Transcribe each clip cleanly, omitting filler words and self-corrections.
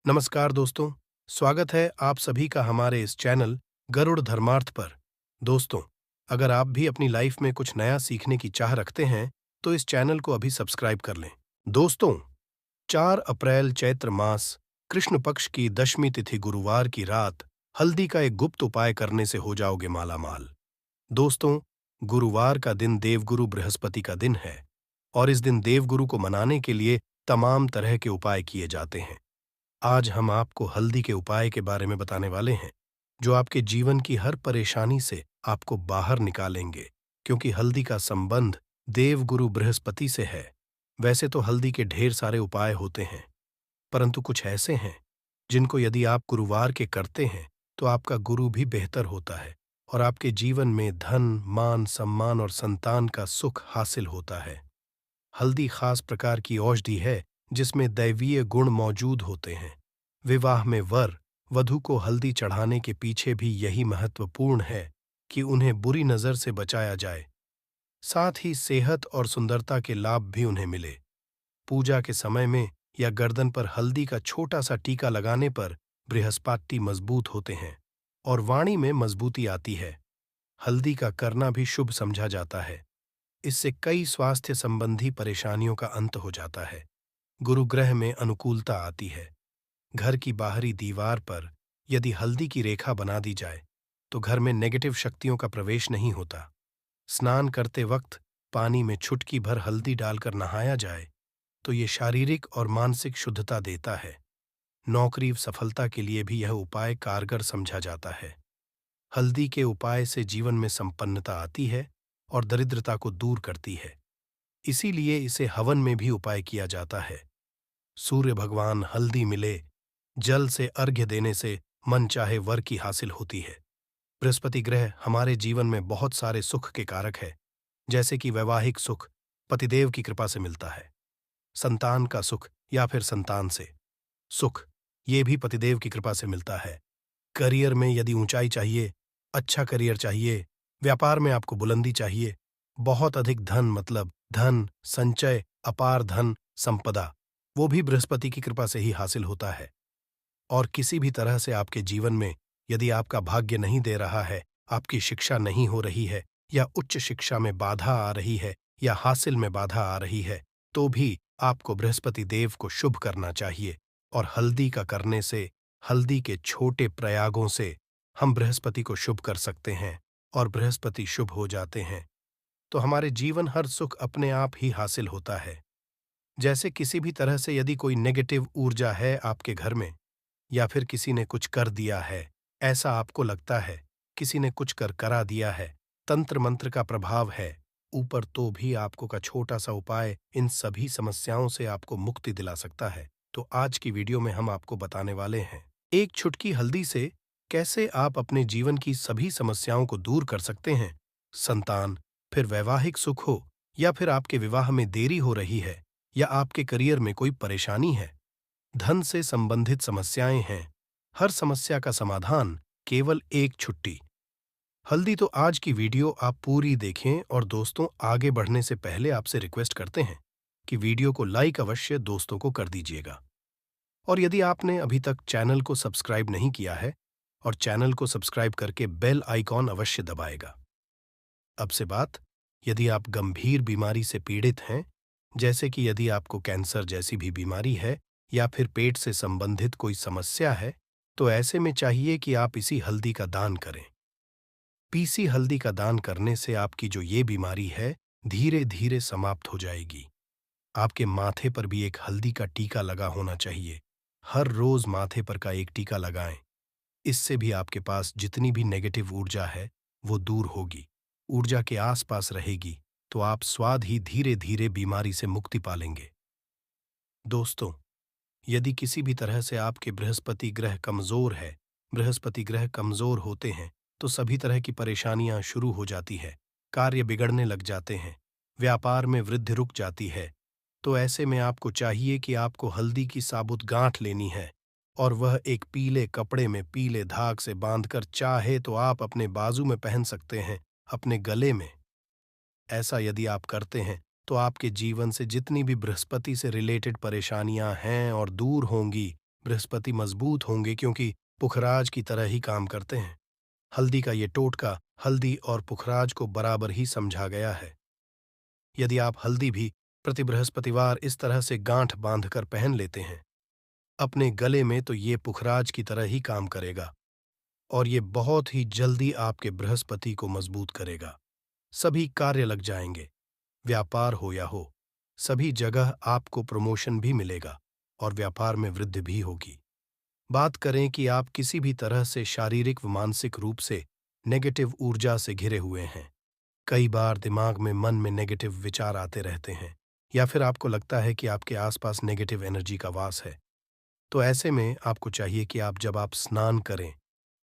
नमस्कार दोस्तों, स्वागत है आप सभी का हमारे इस चैनल गरुड़ धर्मार्थ पर। दोस्तों, अगर आप भी अपनी लाइफ में कुछ नया सीखने की चाह रखते हैं, तो इस चैनल को अभी सब्सक्राइब कर लें। दोस्तों, 4 अप्रैल चैत्र मास, कृष्ण पक्ष की दशमी तिथि गुरुवार की रात, हल्दी का एक गुप्त उपाय करने से हो जाओगे मालामाल। दोस्तों, गुरुवार का दिन देवगुरु बृहस्पति का दिन है और इस दिन देवगुरु को मनाने के लिए तमाम तरह के उपाय किए जाते हैं। आज हम आपको हल्दी के उपाय के बारे में बताने वाले हैं, जो आपके जीवन की हर परेशानी से आपको बाहर निकालेंगे, क्योंकि हल्दी का संबंध देवगुरु बृहस्पति से है। वैसे तो हल्दी के ढेर सारे उपाय होते हैं, परंतु कुछ ऐसे हैं, जिनको यदि आप गुरुवार के करते हैं, तो आपका गुरु भी बेहतर होता है और आपके जीवन में धन, मान, सम्मान और संतान का सुख हासिल होता है। हल्दी खास प्रकार की औषधि है जिसमें दैवीय गुण मौजूद होते हैं। विवाह में वर वधू को हल्दी चढ़ाने के पीछे भी यही महत्वपूर्ण है कि उन्हें बुरी नजर से बचाया जाए, साथ ही सेहत और सुंदरता के लाभ भी उन्हें मिले। पूजा के समय में या गर्दन पर हल्दी का छोटा सा टीका लगाने पर बृहस्पति मजबूत होते हैं और वाणी में मजबूती आती है। हल्दी का करना भी शुभ समझा जाता है। इससे कई स्वास्थ्य संबंधी परेशानियों का अंत हो जाता है। गुरुग्रह में अनुकूलता आती है। घर की बाहरी दीवार पर यदि हल्दी की रेखा बना दी जाए, तो घर में नेगेटिव शक्तियों का प्रवेश नहीं होता। स्नान करते वक्त पानी में चुटकी भर हल्दी डालकर नहाया जाए, तो ये शारीरिक और मानसिक शुद्धता देता है। नौकरी सफलता के लिए भी यह उपाय कारगर समझा जाता है। हल्दी के उपाय से जीवन में संपन्नता आती है और दरिद्रता को दूर करती है। इसीलिए इसे हवन में भी उपाय किया जाता है। सूर्य भगवान हल्दी मिले, जल से अर्घ्य देने से मन चाहे वर की हासिल होती है। बृहस्पति ग्रह हमारे जीवन में बहुत सारे सुख के कारक है, जैसे कि वैवाहिक सुख पतिदेव की कृपा से मिलता है, संतान का सुख या फिर संतान से सुख ये भी पतिदेव की कृपा से मिलता है। करियर में यदि ऊंचाई चाहिए, अच्छा करियर चाहिए, व्यापार में आपको बुलंदी चाहिए, बहुत अधिक धन मतलब धन, संचय, अपार धन, संपदा, वो भी बृहस्पति की कृपा से ही हासिल होता है। और किसी भी तरह से आपके जीवन में यदि आपका भाग्य नहीं दे रहा है, आपकी शिक्षा नहीं हो रही है, या उच्च शिक्षा में बाधा आ रही है, या हासिल में बाधा आ रही है, तो भी आपको बृहस्पति देव को शुभ करना चाहिए। और हल्दी का करने से, हल्दी के छोटे प्रयागों से हम बृहस्पति को शुभ कर सकते हैं और बृहस्पति शुभ हो जाते हैं, तो हमारे जीवन हर सुख अपने आप ही हासिल होता है। जैसे किसी भी तरह से यदि कोई नेगेटिव ऊर्जा है आपके घर में, या फिर किसी ने कुछ कर दिया है, ऐसा आपको लगता है, किसी ने कुछ कर करा दिया है, तंत्र मंत्र का प्रभाव है ऊपर, तो भी आपको का छोटा सा उपाय इन सभी समस्याओं से आपको मुक्ति दिला सकता है। तो आज की वीडियो में हम आपको बताने वाले हैं, एक छुटकी हल्दी से कैसे आप अपने जीवन की सभी समस्याओं को दूर कर सकते हैं। संतान, फिर वैवाहिक सुख हो, या फिर आपके विवाह में देरी हो रही है, या आपके करियर में कोई परेशानी है, धन से संबंधित समस्याएं हैं, हर समस्या का समाधान केवल एक छुट्टी हल्दी। तो आज की वीडियो आप पूरी देखें, और दोस्तों, आगे बढ़ने से पहले आपसे रिक्वेस्ट करते हैं कि वीडियो को लाइक अवश्य दोस्तों को कर दीजिएगा। और यदि आपने अभी तक चैनल को सब्सक्राइब नहीं किया है, और चैनल को सब्सक्राइब करके बेल आइकॉन अवश्य दबाएगा। अब से बात, यदि आप गंभीर बीमारी से पीड़ित हैं, जैसे कि यदि आपको कैंसर जैसी भी बीमारी है, या फिर पेट से संबंधित कोई समस्या है, तो ऐसे में चाहिए कि आप इसी हल्दी का दान करें। पीसी हल्दी का दान करने से आपकी जो ये बीमारी है, धीरे धीरे समाप्त हो जाएगी। आपके माथे पर भी एक हल्दी का टीका लगा होना चाहिए। हर रोज माथे पर का एक टीका लगाएं। इससे भी आपके पास जितनी भी नेगेटिव ऊर्जा है, वो दूर होगी, ऊर्जा के आसपास रहेगी, तो आप स्वाद ही धीरे धीरे बीमारी से मुक्ति पालेंगे। दोस्तों, यदि किसी भी तरह से आपके बृहस्पति ग्रह कमजोर है, बृहस्पति ग्रह कमजोर होते हैं, तो सभी तरह की परेशानियां शुरू हो जाती है, कार्य बिगड़ने लग जाते हैं, व्यापार में वृद्धि रुक जाती है। तो ऐसे में आपको चाहिए कि आपको हल्दी की साबुत गांठ लेनी है, और वह एक पीले कपड़े में पीले धाग से बांधकर चाहे तो आप अपने बाजू में पहन सकते हैं, अपने गले में। ऐसा यदि आप करते हैं, तो आपके जीवन से जितनी भी बृहस्पति से रिलेटेड परेशानियां हैं और दूर होंगी, बृहस्पति मजबूत होंगे क्योंकि पुखराज की तरह ही काम करते हैं। हल्दी का ये टोटका हल्दी और पुखराज को बराबर ही समझा गया है। यदि आप हल्दी भी प्रति बृहस्पतिवार इस तरह से गांठ बांधकर पहन लेते हैं अपने गले में, तो ये पुखराज की तरह ही काम करेगा और ये बहुत ही जल्दी आपके बृहस्पति को मजबूत करेगा। सभी कार्य लग जाएंगे, व्यापार हो या हो, सभी जगह आपको प्रमोशन भी मिलेगा और व्यापार में वृद्धि भी होगी। बात करें कि आप किसी भी तरह से शारीरिक व मानसिक रूप से नेगेटिव ऊर्जा से घिरे हुए हैं। कई बार दिमाग में मन में नेगेटिव विचार आते रहते हैं या फिर आपको लगता है कि आपके आसपास नेगेटिव एनर्जी का वास है। तो ऐसे में आपको चाहिए कि जब आप स्नान करें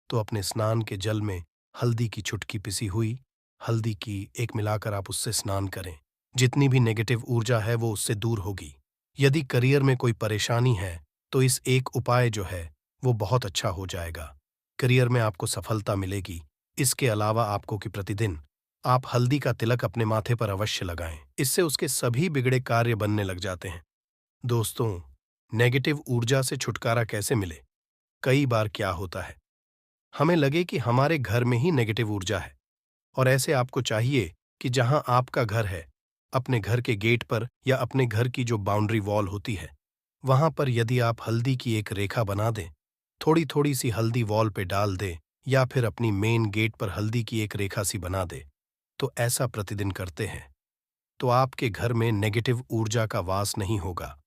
तो अपने स्नान के जल में हल्दी की चुटकी पिसी हुई हल्दी की एक मिलाकर आप उससे स्नान करें। जितनी भी नेगेटिव ऊर्जा है वो उससे दूर होगी। यदि करियर में कोई परेशानी है तो इस एक उपाय जो है वो बहुत अच्छा हो जाएगा। करियर में आपको सफलता मिलेगी। इसके अलावा आपको कि प्रतिदिन आप हल्दी का तिलक अपने माथे पर अवश्य लगाएं। इससे उसके सभी बिगड़े कार्य बनने लग जाते हैं। दोस्तों, नेगेटिव ऊर्जा से छुटकारा कैसे मिले? कई बार क्या होता है, हमें लगे कि हमारे घर में ही नेगेटिव ऊर्जा है और ऐसे आपको चाहिए कि जहां आपका घर है, अपने घर के गेट पर या अपने घर की जो बाउंड्री वॉल होती है, वहां पर यदि आप हल्दी की एक रेखा बना दें, थोड़ी थोड़ी सी हल्दी वॉल पे डाल दें या फिर अपनी मेन गेट पर हल्दी की एक रेखा सी बना दे, तो ऐसा प्रतिदिन करते हैं तो आपके घर में नेगेटिव ऊर्जा का वास नहीं होगा,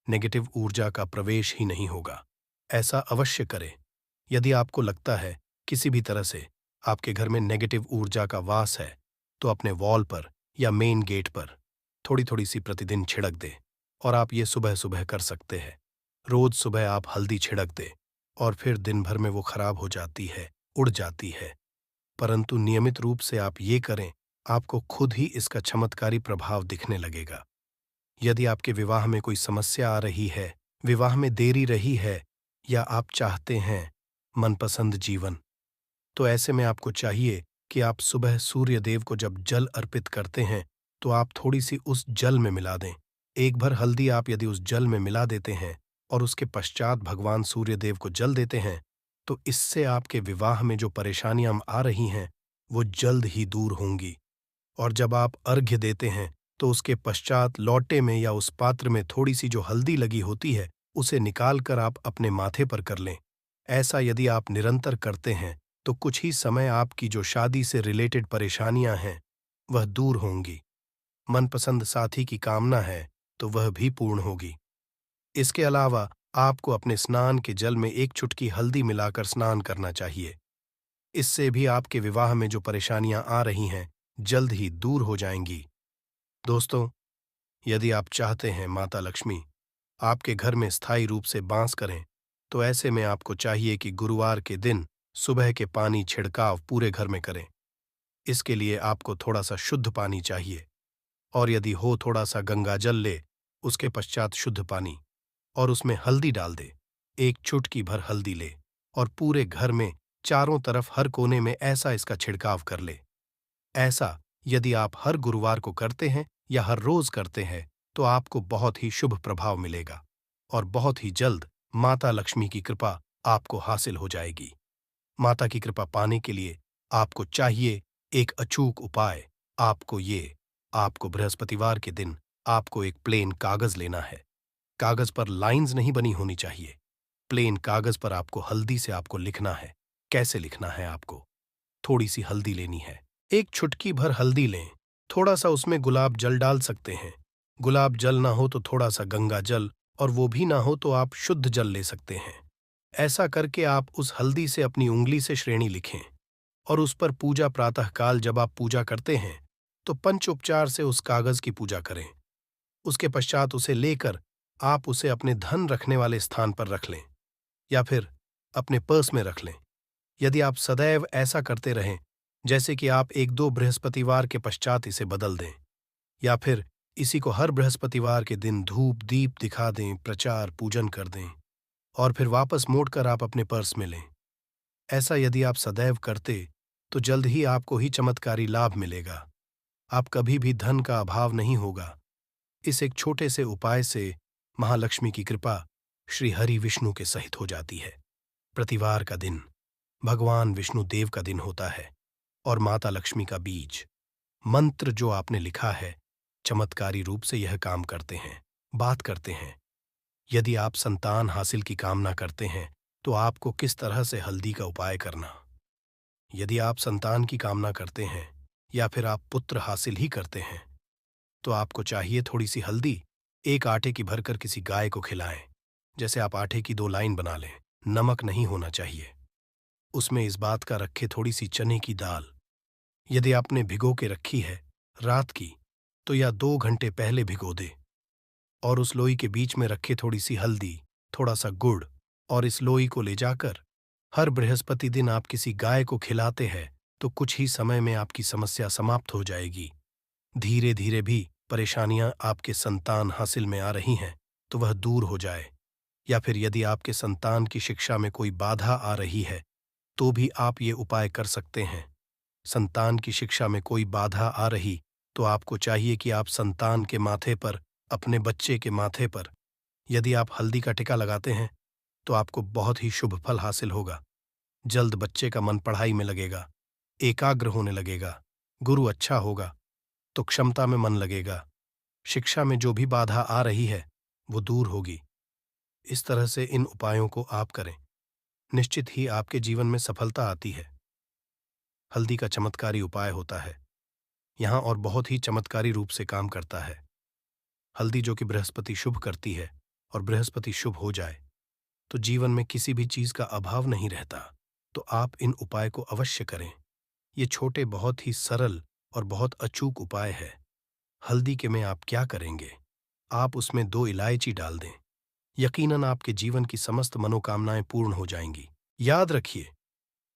नेगेटिव ऊर्जा का प्रवेश ही नहीं होगा। ऐसा अवश्य करें। यदि आपको लगता है किसी भी तरह से आपके घर में नेगेटिव ऊर्जा का वास है, तो अपने वॉल पर या मेन गेट पर थोड़ी थोड़ी सी प्रतिदिन छिड़क दें और आप ये सुबह सुबह कर सकते हैं। रोज सुबह आप हल्दी छिड़क दें और फिर दिन भर में वो खराब हो जाती है, उड़ जाती है। परंतु नियमित रूप से आप ये करें, आपको खुद ही इसका चमत्कारी प्रभाव दिखने लगेगा। यदि आपके विवाह में कोई समस्या आ रही है, विवाह में देरी रही है या आप चाहते हैं मनपसंद जीवन, तो ऐसे में आपको चाहिए कि आप सुबह सूर्य देव को जब जल अर्पित करते हैं तो आप थोड़ी सी उस जल में मिला दें। एक भर हल्दी आप यदि उस जल में मिला देते हैं और उसके पश्चात भगवान सूर्य देव को जल देते हैं, तो इससे आपके विवाह में जो परेशानियां आ रही हैं वो जल्द ही दूर होंगी। और जब आप अर्घ्य देते हैं तो उसके पश्चात लौटे में या उस पात्र में थोड़ी सी जो हल्दी लगी होती है उसे निकाल कर आप अपने माथे पर कर लें। ऐसा यदि आप निरंतर करते हैं तो कुछ ही समय आपकी जो शादी से रिलेटेड परेशानियां हैं वह दूर होंगी। मनपसंद साथी की कामना है तो वह भी पूर्ण होगी। इसके अलावा आपको अपने स्नान के जल में एक चुटकी हल्दी मिलाकर स्नान करना चाहिए। इससे भी आपके विवाह में जो परेशानियां आ रही हैं जल्द ही दूर हो जाएंगी। दोस्तों, यदि आप चाहते हैं माता लक्ष्मी आपके घर में स्थायी रूप से वास करें, तो ऐसे में आपको चाहिए कि गुरुवार के दिन सुबह के पानी छिड़काव पूरे घर में करें। इसके लिए आपको थोड़ा सा शुद्ध पानी चाहिए और यदि हो थोड़ा सा गंगा जल ले, उसके पश्चात शुद्ध पानी और उसमें हल्दी डाल दे। एक चुटकी भर हल्दी ले और पूरे घर में चारों तरफ हर कोने में ऐसा इसका छिड़काव कर ले। ऐसा यदि आप हर गुरुवार को करते हैं या हर रोज करते हैं तो आपको बहुत ही शुभ प्रभाव मिलेगा और बहुत ही जल्द माता लक्ष्मी की कृपा आपको हासिल हो जाएगी। माता की कृपा पाने के लिए आपको चाहिए एक अचूक उपाय। आपको बृहस्पतिवार के दिन आपको एक प्लेन कागज लेना है। कागज पर लाइंस नहीं बनी होनी चाहिए। प्लेन कागज पर आपको हल्दी से आपको लिखना है। कैसे लिखना है? आपको थोड़ी सी हल्दी लेनी है, एक चुटकी भर हल्दी लें, थोड़ा सा उसमें गुलाब जल डाल सकते हैं। गुलाब जल ना हो तो थोड़ा सा गंगा जल, और वो भी ना हो तो आप शुद्ध जल ले सकते हैं। ऐसा करके आप उस हल्दी से अपनी उंगली से श्रेणी लिखें और उस पर पूजा प्रातःकाल जब आप पूजा करते हैं तो पंचोपचार से उस कागज की पूजा करें। उसके पश्चात उसे लेकर आप उसे अपने धन रखने वाले स्थान पर रख लें या फिर अपने पर्स में रख लें। यदि आप सदैव ऐसा करते रहें, जैसे कि आप एक दो बृहस्पतिवार के पश्चात इसे बदल दें या फिर इसी को हर बृहस्पतिवार के दिन धूप दीप दिखा दें, प्रचार पूजन कर दें और फिर वापस मोड़कर आप अपने पर्स में लें। ऐसा यदि आप सदैव करते तो जल्द ही आपको ही चमत्कारी लाभ मिलेगा। आप कभी भी धन का अभाव नहीं होगा। इस एक छोटे से उपाय से महालक्ष्मी की कृपा श्री हरि विष्णु के सहित हो जाती है। प्रतिवार का दिन भगवान विष्णु देव का दिन होता है और माता लक्ष्मी का बीज मंत्र जो आपने लिखा है, चमत्कारी रूप से यह काम करते हैं, बात करते हैं। यदि आप संतान हासिल की कामना करते हैं तो आपको किस तरह से हल्दी का उपाय करना। यदि आप संतान की कामना करते हैं या फिर आप पुत्र हासिल ही करते हैं तो आपको चाहिए थोड़ी सी हल्दी एक आटे की भरकर किसी गाय को खिलाएं। जैसे आप आटे की 2 लाइन बना लें। नमक नहीं होना चाहिए। उसमें इस बात का रखें थोड़ी सी चने की दाल। यदि आपने भिगो के रखी है रात की तो या 2 घंटे पहले भिगो दे और उस लोई के बीच में रखे थोड़ी सी हल्दी, थोड़ा सा गुड़ और इस लोई को ले जाकर हर बृहस्पति दिन आप किसी गाय को खिलाते हैं तो कुछ ही समय में आपकी समस्या समाप्त हो जाएगी। धीरे धीरे भी परेशानियां आपके संतान हासिल में आ रही हैं तो वह दूर हो जाए। या फिर यदि आपके संतान की शिक्षा में कोई बाधा आ रही है तो भी आप ये उपाय कर सकते हैं। संतान की शिक्षा में कोई बाधा आ रही तो आपको चाहिए कि आप संतान के माथे पर, अपने बच्चे के माथे पर यदि आप हल्दी का टिका लगाते हैं तो आपको बहुत ही शुभ फल हासिल होगा। जल्द बच्चे का मन पढ़ाई में लगेगा, एकाग्र होने लगेगा, गुरु अच्छा होगा तो क्षमता में मन लगेगा। शिक्षा में जो भी बाधा आ रही है वो दूर होगी। इस तरह से इन उपायों को आप करें, निश्चित ही आपके जीवन में सफलता आती है। हल्दी का चमत्कारी उपाय होता है यहाँ और बहुत ही चमत्कारी रूप से काम करता है। हल्दी जो कि बृहस्पति शुभ करती है और बृहस्पति शुभ हो जाए तो जीवन में किसी भी चीज का अभाव नहीं रहता। तो आप इन उपाय को अवश्य करें। ये छोटे बहुत ही सरल और बहुत अचूक उपाय है। हल्दी के में आप क्या करेंगे, आप उसमें 2 इलायची डाल दें। यकीनन आपके जीवन की समस्त मनोकामनाएं पूर्ण हो जाएंगी। याद रखिए,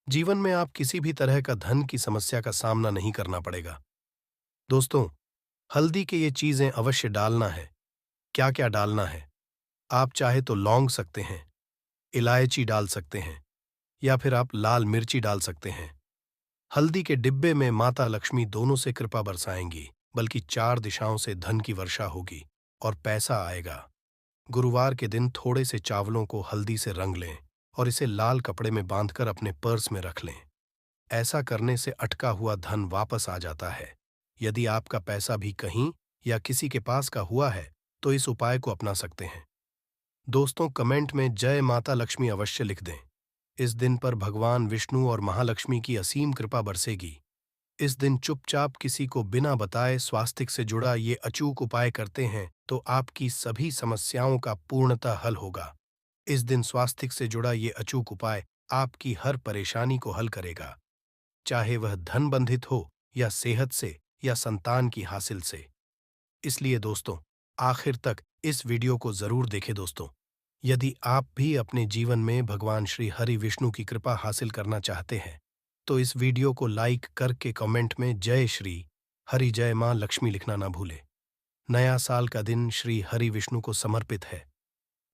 जीवन में आप किसी भी तरह का धन की समस्या का सामना नहीं करना पड़ेगा। दोस्तों, हल्दी के ये चीजें अवश्य डालना है। क्या क्या डालना है, आप चाहे तो लौंग सकते हैं, इलायची डाल सकते हैं या फिर आप लाल मिर्ची डाल सकते हैं। हल्दी के डिब्बे में माता लक्ष्मी दोनों से कृपा बरसाएंगी, बल्कि 4 दिशाओं से धन की वर्षा होगी और पैसा आएगा। गुरुवार के दिन थोड़े से चावलों को हल्दी से रंग लें और इसे लाल कपड़े में बांधकर अपने पर्स में रख लें। ऐसा करने से अटका हुआ धन वापस आ जाता है। यदि आपका पैसा भी कहीं या किसी के पास का हुआ है तो इस उपाय को अपना सकते हैं। दोस्तों, कमेंट में जय माता लक्ष्मी अवश्य लिख दें। इस दिन पर भगवान विष्णु और महालक्ष्मी की असीम कृपा बरसेगी। इस दिन चुपचाप किसी को बिना बताए स्वास्थ्य से जुड़ा ये अचूक उपाय करते हैं तो आपकी सभी समस्याओं का पूर्णतः हल होगा। इस दिन स्वास्थ्य से जुड़ा ये अचूक उपाय आपकी हर परेशानी को हल करेगा, चाहे वह धन बंधित हो या सेहत से या संतान की हासिल से। इसलिए दोस्तों, आखिर तक इस वीडियो को जरूर देखें। दोस्तों, यदि आप भी अपने जीवन में भगवान श्री हरि विष्णु की कृपा हासिल करना चाहते हैं तो इस वीडियो को लाइक करके कमेंट में जय श्री हरि जय मां लक्ष्मी लिखना ना भूलें। नया साल का दिन श्री हरि विष्णु को समर्पित है।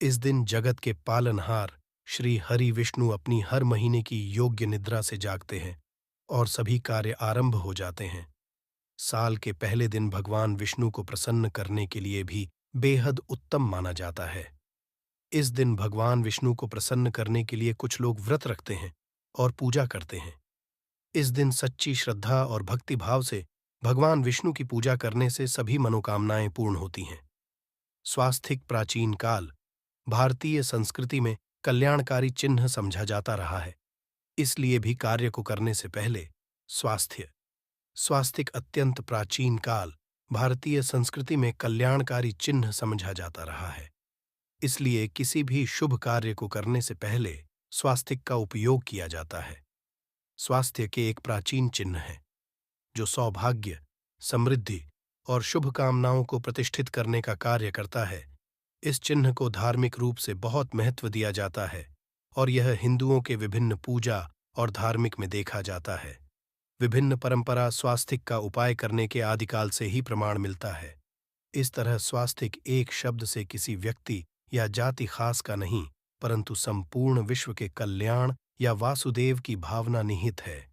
इस दिन जगत के पालनहार श्री हरि विष्णु अपनी हर महीने की योग्य निद्रा से जागते हैं और सभी कार्य आरंभ हो जाते हैं। साल के पहले दिन भगवान विष्णु को प्रसन्न करने के लिए भी बेहद उत्तम माना जाता है। इस दिन भगवान विष्णु को प्रसन्न करने के लिए कुछ लोग व्रत रखते हैं और पूजा करते हैं। इस दिन सच्ची श्रद्धा और भक्ति भाव से भगवान विष्णु की पूजा करने से सभी मनोकामनाएं पूर्ण होती हैं। स्वास्थिक प्राचीन काल भारतीय संस्कृति में कल्याणकारी चिन्ह समझा जाता रहा है। इसलिए भी कार्य को करने से पहले स्वास्थिक अत्यंत प्राचीन काल भारतीय संस्कृति में कल्याणकारी चिन्ह समझा जाता रहा है। इसलिए किसी भी शुभ कार्य को करने से पहले स्वास्तिक का उपयोग किया जाता है। स्वास्थ्य के एक प्राचीन चिन्ह है जो सौभाग्य, समृद्धि और शुभ कामनाओं को प्रतिष्ठित करने का कार्य करता है। इस चिन्ह को धार्मिक रूप से बहुत महत्व दिया जाता है और यह हिंदुओं के विभिन्न पूजा और धार्मिक में देखा जाता है। विभिन्न परंपरा स्वास्थिक का उपाय करने के आदिकाल से ही प्रमाण मिलता है। इस तरह स्वास्थिक एक शब्द से किसी व्यक्ति या जाति खास का नहीं, परंतु संपूर्ण विश्व के कल्याण या वासुदेव की भावना निहित है।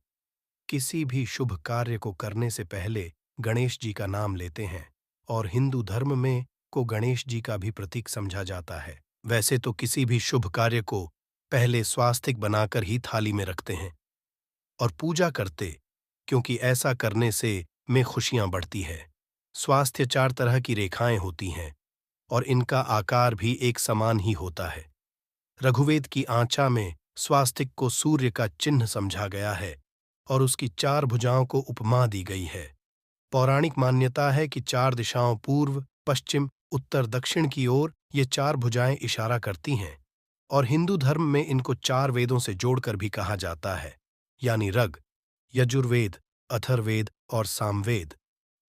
किसी भी शुभ कार्य को करने से पहले गणेश जी का नाम लेते हैं और हिंदू धर्म में को गणेश जी का भी प्रतीक समझा जाता है। वैसे तो किसी भी शुभ कार्य को पहले स्वास्तिक बनाकर ही थाली में रखते हैं और पूजा करते, क्योंकि ऐसा करने से में खुशियां बढ़ती है। स्वास्थ्य 4 तरह की रेखाएं होती हैं और इनका आकार भी एक समान ही होता है। रघुवेद की आंचा में स्वास्तिक को सूर्य का चिन्ह समझा गया है और उसकी 4 भुजाओं को उपमा दी गई है। पौराणिक मान्यता है कि 4 दिशाओं पूर्व, पश्चिम, उत्तर, दक्षिण की ओर ये 4 भुजाएं इशारा करती हैं और हिंदू धर्म में इनको 4 वेदों से जोड़कर भी कहा जाता है, यानी ऋग, यजुर्वेद, अथर्ववेद और सामवेद।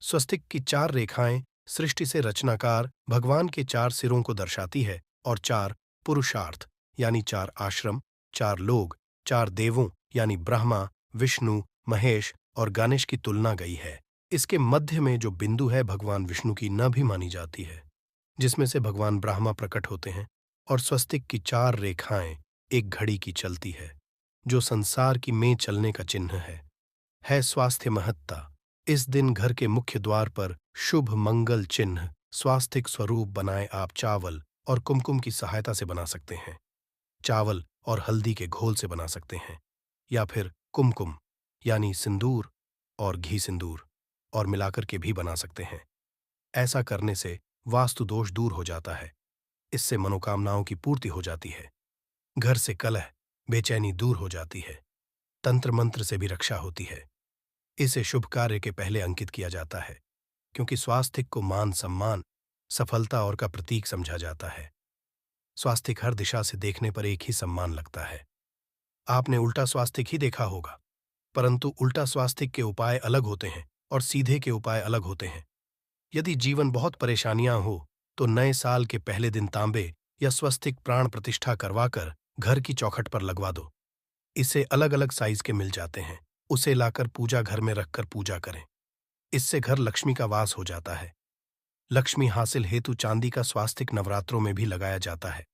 स्वस्तिक की 4 रेखाएं सृष्टि से रचनाकार भगवान के 4 सिरों को दर्शाती है और 4 पुरुषार्थ यानी 4 आश्रम, 4 लोग, 4 देवों यानी ब्रह्मा, विष्णु, महेश और गणेश की तुलना गई है। इसके मध्य में जो बिंदु है भगवान विष्णु की न भी मानी जाती है, जिसमें से भगवान ब्रह्मा प्रकट होते हैं और स्वस्तिक की 4 रेखाएं एक घड़ी की चलती है, जो संसार की में चलने का चिन्ह है स्वास्थ्य महत्ता। इस दिन घर के मुख्य द्वार पर शुभ मंगल चिन्ह स्वास्तिक स्वरूप बनाए आप चावल और कुमकुम की सहायता से बना सकते हैं। चावल और हल्दी के घोल से बना सकते हैं या फिर कुमकुम यानी सिंदूर और घी सिंदूर और मिलाकर के भी बना सकते हैं। ऐसा करने से वास्तु दोष दूर हो जाता है। इससे मनोकामनाओं की पूर्ति हो जाती है। घर से कलह, बेचैनी दूर हो जाती है। तंत्र मंत्र से भी रक्षा होती है। इसे शुभ कार्य के पहले अंकित किया जाता है, क्योंकि स्वास्तिक को मान सम्मान, सफलता और का प्रतीक समझा जाता है। स्वास्तिक हर दिशा से देखने पर एक ही सम्मान लगता है। आपने उल्टा स्वास्तिक ही देखा होगा, परंतु उल्टा स्वास्तिक के उपाय अलग होते हैं और सीधे के उपाय अलग होते हैं। यदि जीवन बहुत परेशानियां हो तो नए साल के पहले दिन तांबे या स्वस्तिक प्राण प्रतिष्ठा करवाकर घर की चौखट पर लगवा दो। इसे अलग अलग साइज के मिल जाते हैं। उसे लाकर पूजा घर में रखकर पूजा करें। इससे घर लक्ष्मी का वास हो जाता है। लक्ष्मी हासिल हेतु चांदी का स्वास्तिक नवरात्रों में भी लगाया जाता है,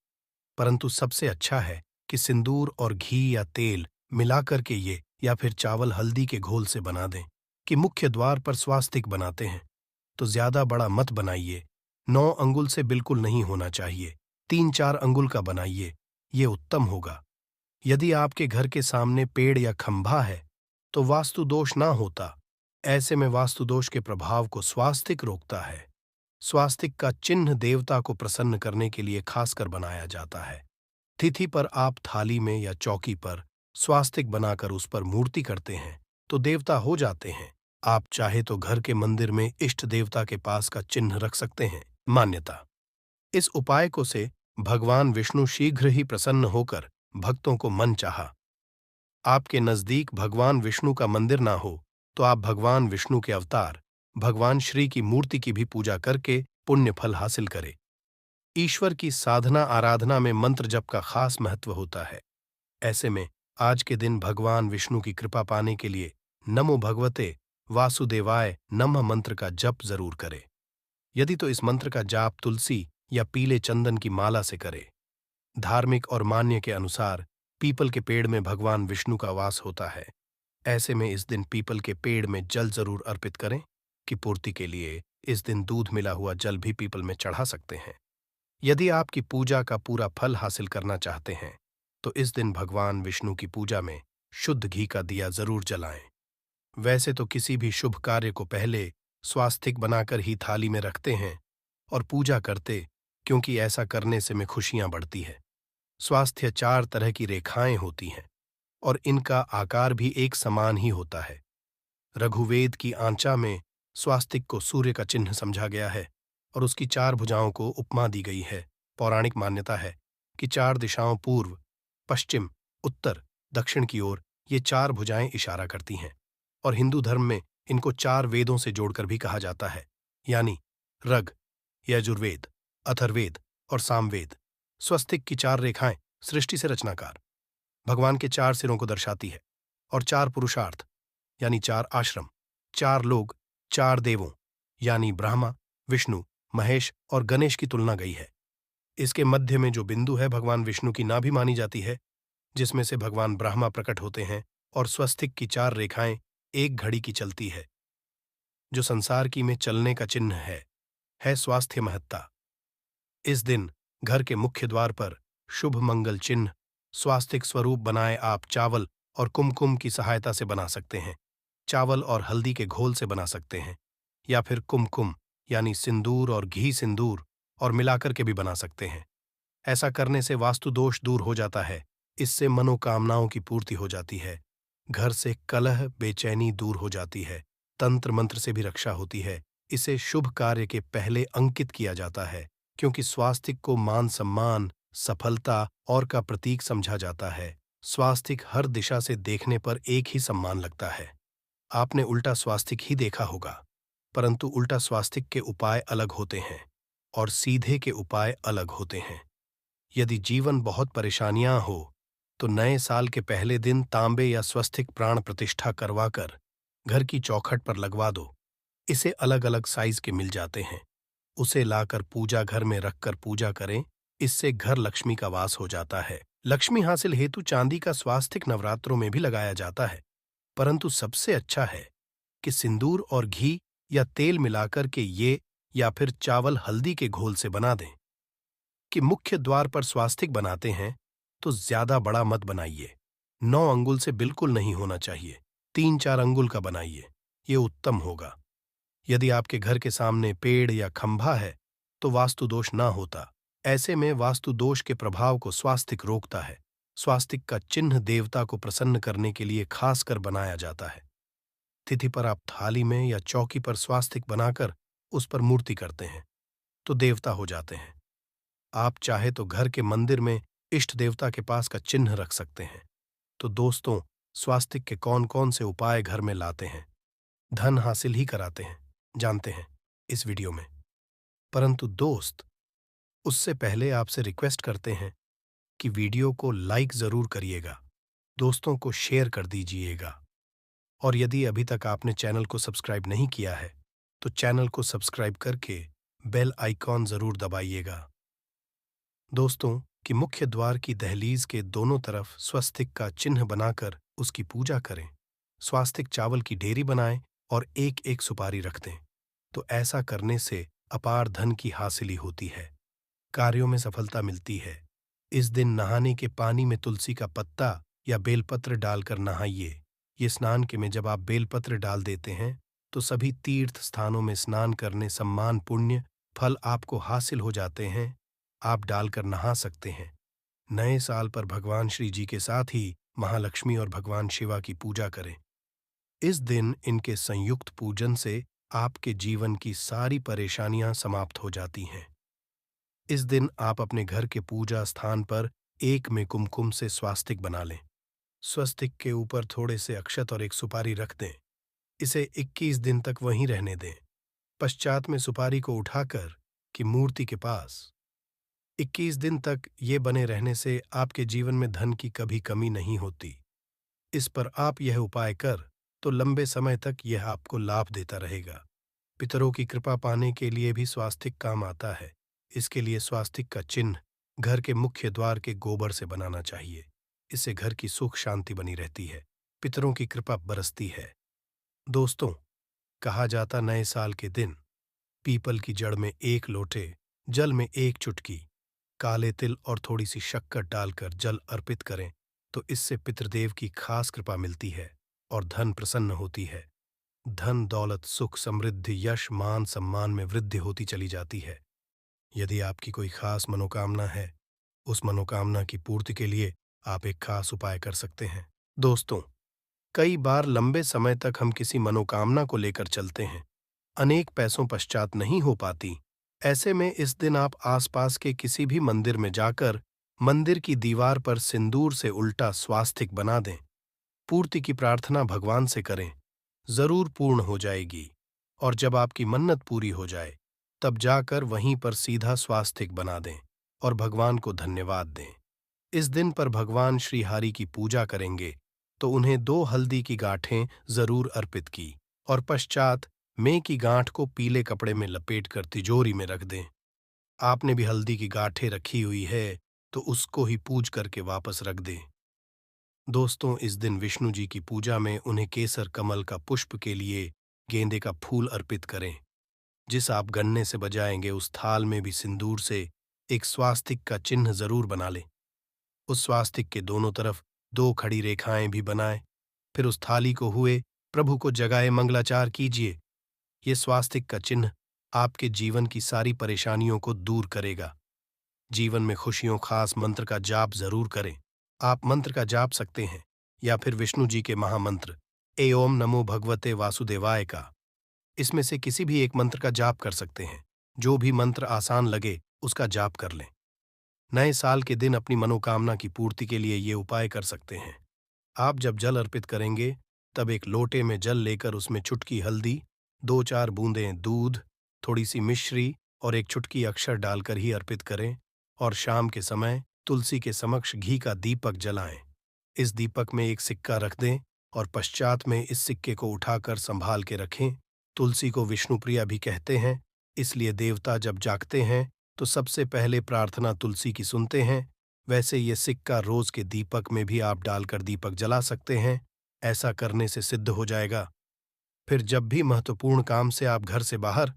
परंतु सबसे अच्छा है कि सिंदूर और घी या तेल मिलाकर के ये या फिर चावल हल्दी के घोल से बना दें। कि मुख्य द्वार पर स्वास्तिक बनाते हैं तो ज्यादा बड़ा मत बनाइए। 9 अंगुल से बिल्कुल नहीं होना चाहिए। 3-4 अंगुल का बनाइए, ये उत्तम होगा। यदि आपके घर के सामने पेड़ या खंभा है तो वास्तु दोष ना होता। ऐसे में वास्तु दोष के प्रभाव को स्वास्तिक रोकता है। स्वास्तिक का चिन्ह देवता को प्रसन्न करने के लिए खासकर बनाया जाता है। तिथि पर आप थाली में या चौकी पर स्वास्तिक बनाकर उस पर मूर्ति करते हैं तो देवता हो जाते हैं। आप चाहे तो घर के मंदिर में इष्ट देवता के पास का चिन्ह रख सकते हैं। मान्यता, इस उपाय को से भगवान विष्णु शीघ्र ही प्रसन्न होकर भक्तों को मन चाहा। आपके नजदीक भगवान विष्णु का मंदिर ना हो तो आप भगवान विष्णु के अवतार भगवान श्री की मूर्ति की भी पूजा करके पुण्य फल हासिल करें। ईश्वर की साधना आराधना में मंत्र जप का खास महत्व होता है। ऐसे में आज के दिन भगवान विष्णु की कृपा पाने के लिए नमो भगवते वासुदेवाय नमः मंत्र का जप जरूर करें। यदि तो इस मंत्र का जाप तुलसी या पीले चंदन की माला से करें। धार्मिक और मान्य के अनुसार पीपल के पेड़ में भगवान विष्णु का वास होता है। ऐसे में इस दिन पीपल के पेड़ में जल जरूर अर्पित करें। कि पूर्ति के लिए इस दिन दूध मिला हुआ जल भी पीपल में चढ़ा सकते हैं। यदि आपकी पूजा का पूरा फल हासिल करना चाहते हैं तो इस दिन भगवान विष्णु की पूजा में शुद्ध घी का दिया जरूर जलाएं। वैसे तो किसी भी शुभ कार्य को पहले स्वास्तिक बनाकर ही थाली में रखते हैं और पूजा करते, क्योंकि ऐसा करने से में खुशियां बढ़ती है। स्वास्थ्य 4 तरह की रेखाएं होती हैं और इनका आकार भी एक समान ही होता है। रघुवेद की आंचा में स्वास्तिक को सूर्य का चिन्ह समझा गया है और उसकी 4 भुजाओं को उपमा दी गई है। पौराणिक मान्यता है कि 4 दिशाओं पूर्व, पश्चिम, उत्तर, दक्षिण की ओर ये 4 भुजाएं इशारा करती हैं और हिंदू धर्म में इनको 4 वेदों से जोड़कर भी कहा जाता है, यानी ऋग, यजुर्वेद, अथर्ववेद और सामवेद। स्वस्तिक की 4 रेखाएं सृष्टि से रचनाकार भगवान के 4 सिरों को दर्शाती है और 4 पुरुषार्थ यानी 4 आश्रम, 4 लोग, 4 देवों यानी ब्रह्मा, विष्णु, महेश और गणेश की तुलना गई है। इसके मध्य में जो बिंदु है भगवान विष्णु की नाभि मानी जाती है, जिसमें से भगवान ब्रह्मा प्रकट होते हैं और स्वस्तिक की 4 रेखाएं एक घड़ी की चलती है, जो संसार की में चलने का चिन्ह है स्वास्थ्य महत्ता। इस दिन घर के मुख्य द्वार पर शुभ मंगल चिन्ह स्वास्तिक स्वरूप बनाए आप चावल और कुमकुम की सहायता से बना सकते हैं। चावल और हल्दी के घोल से बना सकते हैं, या फिर कुमकुम यानी सिंदूर और घी सिंदूर और मिलाकर के भी बना सकते हैं। ऐसा करने से वास्तु दोष दूर हो जाता है। इससे मनोकामनाओं की पूर्ति हो जाती है। घर से कलह बेचैनी दूर हो जाती है। तंत्र मंत्र से भी रक्षा होती है। इसे शुभ कार्य के पहले अंकित किया जाता है, क्योंकि स्वास्तिक को मान सम्मान, सफलता और का प्रतीक समझा जाता है। स्वास्तिक हर दिशा से देखने पर एक ही सम्मान लगता है। आपने उल्टा स्वास्तिक ही देखा होगा, परंतु उल्टा स्वास्तिक के उपाय अलग होते हैं और सीधे के उपाय अलग होते हैं। यदि जीवन बहुत परेशानियां हो तो नए साल के पहले दिन तांबे या स्वस्तिक प्राण प्रतिष्ठा करवाकर घर की चौखट पर लगवा दो। इसे अलग अलग साइज के मिल जाते हैं। उसे लाकर पूजा घर में रखकर पूजा करें। इससे घर लक्ष्मी का वास हो जाता है। लक्ष्मी हासिल हेतु चांदी का स्वास्तिक नवरात्रों में भी लगाया जाता है, परंतु सबसे अच्छा है कि सिंदूर और घी या तेल मिलाकर के ये या फिर चावल हल्दी के घोल से बना दें। कि मुख्य द्वार पर स्वास्तिक बनाते हैं तो ज्यादा बड़ा मत बनाइए। 9 अंगुल से बिल्कुल नहीं होना चाहिए। 3-4 अंगुल का बनाइए, ये उत्तम होगा। यदि आपके घर के सामने पेड़ या खंभा है तो वास्तु दोष ना होता। ऐसे में वास्तु दोष के प्रभाव को स्वास्तिक रोकता है। स्वास्तिक का चिन्ह देवता को प्रसन्न करने के लिए खासकर बनाया जाता है। तिथि पर आप थाली में या चौकी पर स्वास्तिक बनाकर उस पर मूर्ति करते हैं तो देवता हो जाते हैं। आप चाहे तो घर के मंदिर में इष्ट देवता के पास का चिन्ह रख सकते हैं। तो दोस्तों, स्वास्तिक के कौन कौन से उपाय घर में लाते हैं, धन हासिल ही कराते हैं, जानते हैं इस वीडियो में। परंतु दोस्त, उससे पहले आपसे रिक्वेस्ट करते हैं कि वीडियो को लाइक जरूर करिएगा, दोस्तों को शेयर कर दीजिएगा, और यदि अभी तक आपने चैनल को सब्सक्राइब नहीं किया है तो चैनल को सब्सक्राइब करके बेल आइकॉन जरूर दबाइएगा। दोस्तों, कि मुख्य द्वार की दहलीज के दोनों तरफ स्वस्तिक का चिन्ह बनाकर उसकी पूजा करें। स्वास्तिक चावल की ढेरी बनाएं और एक एक सुपारी रख दें। तो ऐसा करने से अपार धन की हासिली होती है, कार्यों में सफलता मिलती है। इस दिन नहाने के पानी में तुलसी का पत्ता या बेलपत्र डालकर नहाइए। ये स्नान के में जब आप बेलपत्र डाल देते हैं तो सभी तीर्थ स्थानों में स्नान करने सम्मान पुण्य फल आपको हासिल हो जाते हैं। आप डालकर नहा सकते हैं। नए साल पर भगवान श्री जी के साथ ही महालक्ष्मी और भगवान शिवा की पूजा करें। इस दिन इनके संयुक्त पूजन से आपके जीवन की सारी परेशानियां समाप्त हो जाती हैं। इस दिन आप अपने घर के पूजा स्थान पर एक में कुमकुम से स्वास्तिक बना लें। स्वस्तिक के ऊपर थोड़े से अक्षत और एक सुपारी रख दें। इसे 21 दिन तक वहीं रहने दें। पश्चात में सुपारी को उठाकर कि मूर्ति के पास 21 दिन तक ये बने रहने से आपके जीवन में धन की कभी कमी नहीं होती। इस पर आप यह उपाय कर तो लंबे समय तक यह आपको लाभ देता रहेगा। पितरों की कृपा पाने के लिए भी स्वास्तिक काम आता है। इसके लिए स्वास्तिक का चिन्ह घर के मुख्य द्वार के गोबर से बनाना चाहिए। इससे घर की सुख शांति बनी रहती है, पितरों की कृपा बरसती है। दोस्तों, कहा जाता नए साल के दिन पीपल की जड़ में 1 लोटे जल में 1 चुटकी काले तिल और थोड़ी सी शक्कर डालकर जल अर्पित करें तो इससे पितृदेव की खास कृपा मिलती है और धन प्रसन्न होती है। धन दौलत सुख समृद्धि यश मान सम्मान में वृद्धि होती चली जाती है। यदि आपकी कोई खास मनोकामना है, उस मनोकामना की पूर्ति के लिए आप एक खास उपाय कर सकते हैं। दोस्तों, कई बार लंबे समय तक हम किसी मनोकामना को लेकर चलते हैं, अनेक पैसों पश्चात नहीं हो पाती। ऐसे में इस दिन आप आसपास के किसी भी मंदिर में जाकर मंदिर की दीवार पर सिंदूर से उल्टा स्वास्तिक बना दें। पूर्ति की प्रार्थना भगवान से करें, जरूर पूर्ण हो जाएगी। और जब आपकी मन्नत पूरी हो जाए तब जाकर वहीं पर सीधा स्वास्तिक बना दें और भगवान को धन्यवाद दें। इस दिन पर भगवान श्री हरि की पूजा करेंगे तो उन्हें 2 हल्दी की गांठें जरूर अर्पित की और पश्चात में की गांठ को पीले कपड़े में लपेटकर तिजोरी में रख दें। आपने भी हल्दी की गांठें रखी हुई है तो उसको ही पूज करके वापस रख दें। दोस्तों, इस दिन विष्णु जी की पूजा में उन्हें केसर कमल का पुष्प के लिए गेंदे का फूल अर्पित करें। जिस आप गन्ने से बजाएंगे उस थाल में भी सिंदूर से एक स्वास्तिक का चिन्ह जरूर बना लें। उस स्वास्तिक के दोनों तरफ 2 खड़ी रेखाएं भी बनाएं। फिर उस थाली को हुए प्रभु को जगाए मंगलाचार कीजिए। ये स्वास्तिक का चिन्ह आपके जीवन की सारी परेशानियों को दूर करेगा। जीवन में खुशियों खास मंत्र का जाप जरूर करें। आप मंत्र का जाप सकते हैं या फिर विष्णु जी के महामंत्र ए ओम नमो भगवते वासुदेवाय का। इसमें से किसी भी एक मंत्र का जाप कर सकते हैं। जो भी मंत्र आसान लगे उसका जाप कर लें। नए साल के दिन अपनी मनोकामना की पूर्ति के लिए ये उपाय कर सकते हैं। आप जब जल अर्पित करेंगे तब एक लोटे में जल लेकर उसमें चुटकी हल्दी, 2-4 बूंदें दूध, थोड़ी सी मिश्री और एक चुटकी अक्षर डालकर ही अर्पित करें और शाम के समय तुलसी के समक्ष घी का दीपक जलाएं। इस दीपक में एक सिक्का रख दें और पश्चात में इस सिक्के को उठाकर संभाल के रखें। तुलसी को विष्णुप्रिया भी कहते हैं, इसलिए देवता जब जागते हैं तो सबसे पहले प्रार्थना तुलसी की सुनते हैं। वैसे ये सिक्का रोज के दीपक में भी आप डालकर दीपक जला सकते हैं। ऐसा करने से सिद्ध हो जाएगा। फिर जब भी महत्वपूर्ण काम से आप घर से बाहर,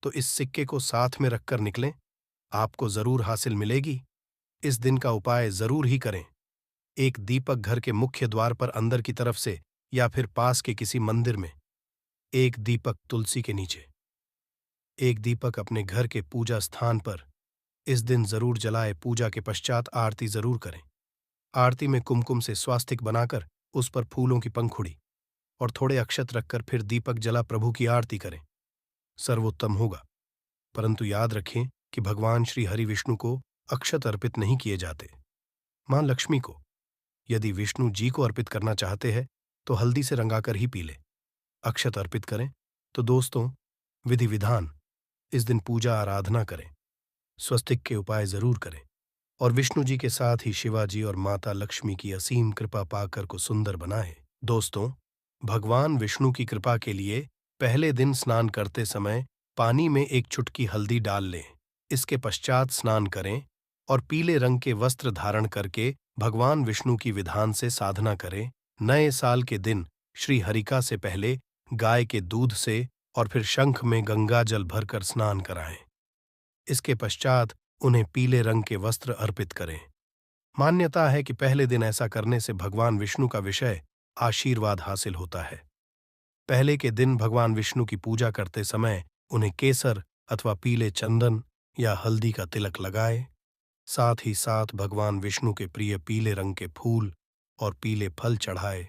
तो इस सिक्के को साथ में रखकर निकलें। आपको जरूर हासिल मिलेगी। इस दिन का उपाय जरूर ही करें। एक दीपक घर के मुख्य द्वार पर अंदर की तरफ से या फिर पास के किसी मंदिर में, एक दीपक तुलसी के नीचे, एक दीपक अपने घर के पूजा स्थान पर इस दिन जरूर जलाए। पूजा के पश्चात आरती जरूर करें। आरती में कुमकुम से स्वास्तिक बनाकर उस पर फूलों की पंखुड़ी और थोड़े अक्षत रखकर फिर दीपक जला प्रभु की आरती करें। सर्वोत्तम होगा। परंतु याद रखें कि भगवान श्री हरि विष्णु को अक्षत अर्पित नहीं किए जाते। मां लक्ष्मी को, यदि विष्णु जी को अर्पित करना चाहते हैं तो हल्दी से रंगाकर ही पी ले। अक्षत अर्पित करें। तो दोस्तों, विधि विधान, इस दिन पूजा आराधना करें, स्वस्तिक के उपाय जरूर करें और विष्णु जी के साथ ही शिवाजी और माता लक्ष्मी की असीम कृपा पाकर को सुंदर बनाएं। दोस्तों, भगवान विष्णु की कृपा के लिए पहले दिन स्नान करते समय पानी में एक चुटकी हल्दी डाल लें। इसके पश्चात स्नान करें और पीले रंग के वस्त्र धारण करके भगवान विष्णु की विधान से साधना करें। नए साल के दिन श्री हरिका से पहले गाय के दूध से और फिर शंख में गंगा जल भरकर स्नान कराएं। इसके पश्चात उन्हें पीले रंग के वस्त्र अर्पित करें। मान्यता है कि पहले दिन ऐसा करने से भगवान विष्णु का विषय आशीर्वाद हासिल होता है। पहले के दिन भगवान विष्णु की पूजा करते समय उन्हें केसर अथवा पीले चंदन या हल्दी का तिलक लगाए। साथ ही साथ भगवान विष्णु के प्रिय पीले रंग के फूल और पीले फल चढ़ाए।